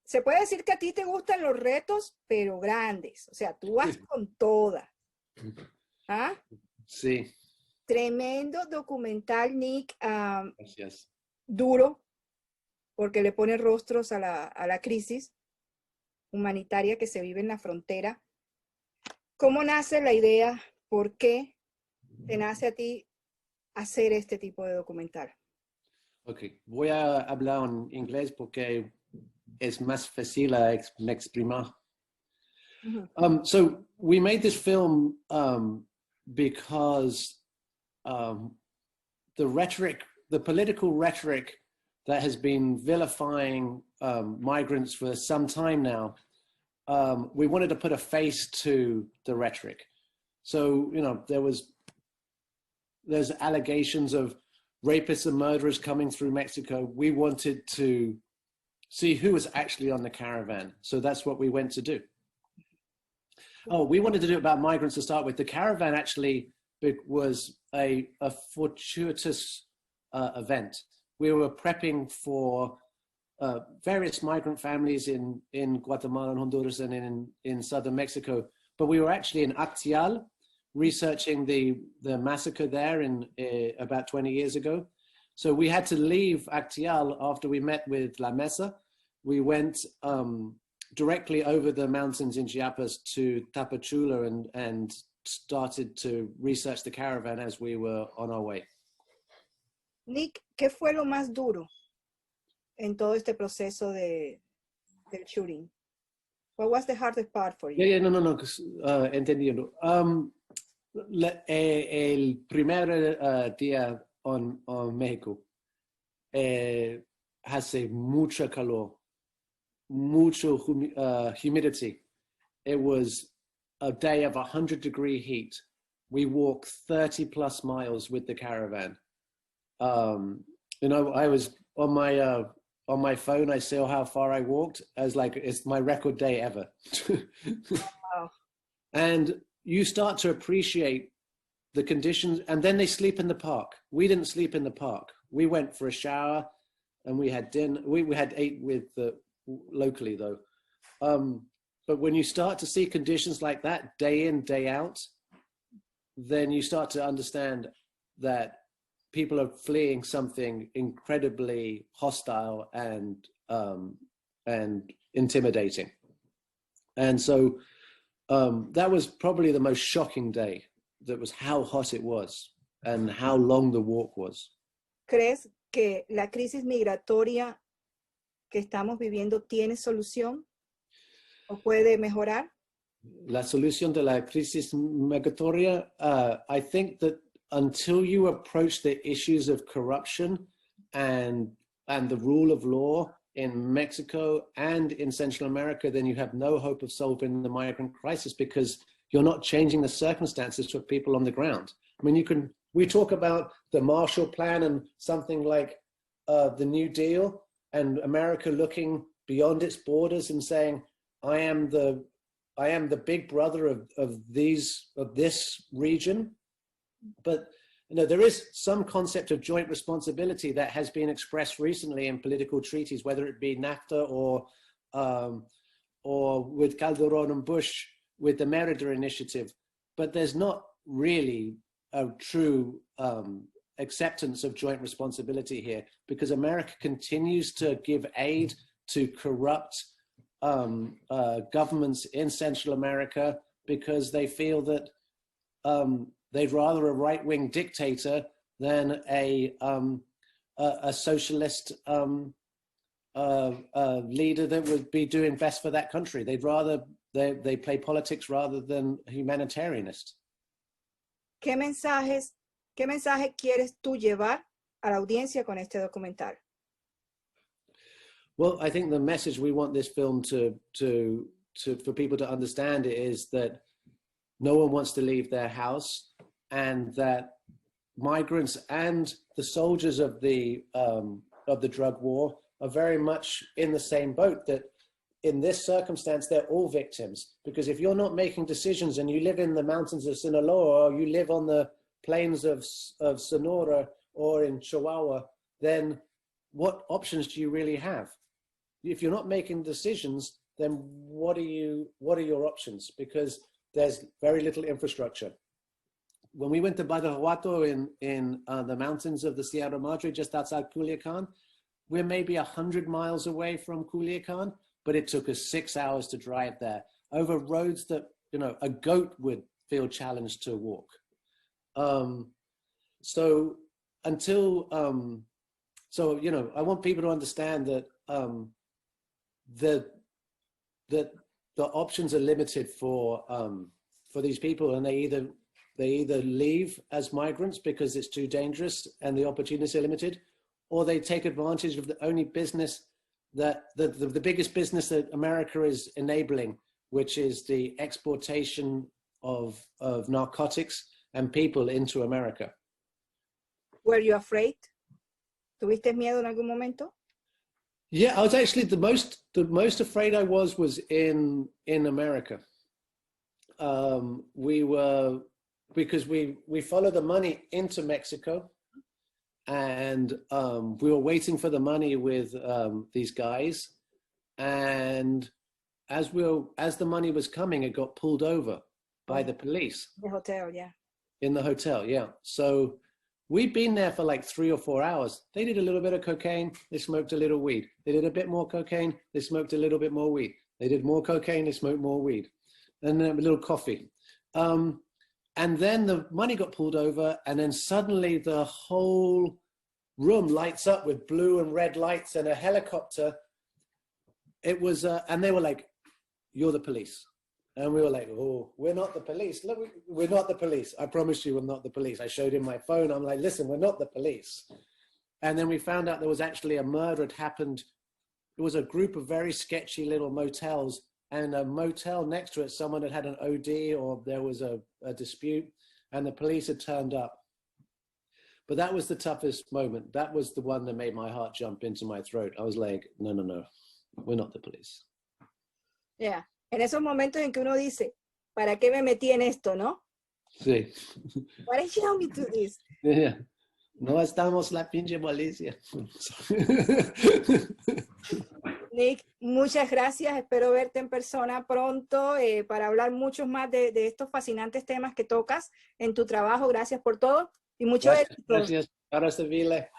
se puede decir que a ti te gustan los retos, pero grandes. O sea, tú vas con toda. ¿Ah? Sí. Tremendo documental, Nick. Gracias. Duro, porque le pone rostros a la crisis humanitaria que se vive en la frontera. ¿Cómo nace la idea? ¿Por qué te nace a ti hacer este tipo de documental? Ok, voy a hablar en inglés porque es más fácil me exprimir. So we made this film because the political rhetoric that has been vilifying migrants for some time now, we wanted to put a face to the rhetoric. So, you know, there's allegations of rapists and murderers coming through Mexico. We wanted to see who was actually on the caravan. So that's what we went to do. Oh, we wanted to do it about migrants to start with. The caravan actually was a fortuitous event. We were prepping for various migrant families in Guatemala and Honduras and in southern Mexico. But we were actually in Actial, researching the massacre there in about 20 years ago. So we had to leave Actial after we met with La Mesa. We went directly over the mountains in Chiapas to Tapachula and started to research the caravan as we were on our way. Nick, ¿qué fue lo más duro en todo este proceso del shooting? What was the hardest part for you? Yeah, no, entendiendo. El primer día en México hace mucho calor, mucho humidity. It was a day of 100-degree heat. We walked 30 plus miles with the caravan. You know, I was on my phone, I saw how far I walked. I was like, it's my record day ever. Wow. And you start to appreciate the conditions, and then they sleep in the park. We didn't sleep in the park. We went for a shower and we had dinner. We had ate with locally though. But when you start to see conditions like that day in, day out, then you start to understand that people are fleeing something incredibly hostile and intimidating. And so that was probably the most shocking day. That was how hot it was and how long the walk was. ¿Crees que la crisis migratoria que estamos viviendo tiene solución o puede mejorar? La solución de la crisis migratoria, I think that until you approach the issues of corruption and the rule of law in Mexico and in Central America, then you have no hope of solving the migrant crisis because you're not changing the circumstances for people on the ground. I mean, we talk about the Marshall Plan and something like the New Deal and America looking beyond its borders and saying, I am the big brother of this region. But you know, there is some concept of joint responsibility that has been expressed recently in political treaties, whether it be NAFTA or with Calderon and Bush with the Merida Initiative. But there's not really a true acceptance of joint responsibility here because America continues to give aid to corrupt governments in Central America because they feel that they'd rather a right-wing dictator than a socialist leader that would be doing best for that country. They'd rather they play politics rather than humanitarianist. ¿Qué mensaje quieres tú llevar a la audiencia con este documental? Well, I think the message we want this film for people to understand is that no one wants to leave their house, and that migrants and the soldiers of the drug war are very much in the same boat, that in this circumstance, they're all victims. Because if you're not making decisions and you live in the mountains of Sinaloa, or you live on the plains of Sonora or in Chihuahua, then what options do you really have? if you're not making decisions, then what are your options? Because there's very little infrastructure. When we went to Badiraguato in the mountains of the Sierra Madre, just outside Culiacan, we're maybe 100 miles away from Culiacan, but it took us 6 hours to drive there over roads that, you know, a goat would feel challenged to walk. So you know, I want people to understand that that the options are limited for these people, and they either leave as migrants because it's too dangerous and the opportunities are limited, or they take advantage of the only business that the biggest business that America is enabling, which is the exportation of narcotics and people into America. Were you afraid? ¿Tuviste miedo en algún momento? Yeah, I was actually the most afraid I was in America. We were, because we followed the money into Mexico, and we were waiting for the money with these guys, and as the money was coming, it got pulled over by the police. The hotel, yeah. In the hotel, yeah. So we'd been there for like 3 or 4 hours. They did a little bit of cocaine, they smoked a little weed. They did a bit more cocaine, they smoked a little bit more weed. They did more cocaine, they smoked more weed. And then a little coffee. And then the money got pulled over, and then suddenly the whole room lights up with blue and red lights and a helicopter. It was, and they were like, "You're the police." And we were like, "Oh, we're not the police. Look, we're not the police. I promise you we're not the police." I showed him my phone. I'm like, "Listen, we're not the police." And then we found out there was actually a murder had happened. It was a group of very sketchy little motels, and a motel next to it, someone had had an OD, or there was a dispute, and the police had turned up. But that was the toughest moment. That was the one that made my heart jump into my throat. I was like, no, we're not the police. Yeah. En esos momentos en que uno dice, ¿para qué me metí en esto, no? Sí. Why did you tell me to do this? Yeah. No estamos la pinche policía. Nick, muchas gracias. Espero verte en persona pronto para hablar mucho más de estos fascinantes temas que tocas en tu trabajo. Gracias por todo y mucho éxito. Gracias. Ahora se vile.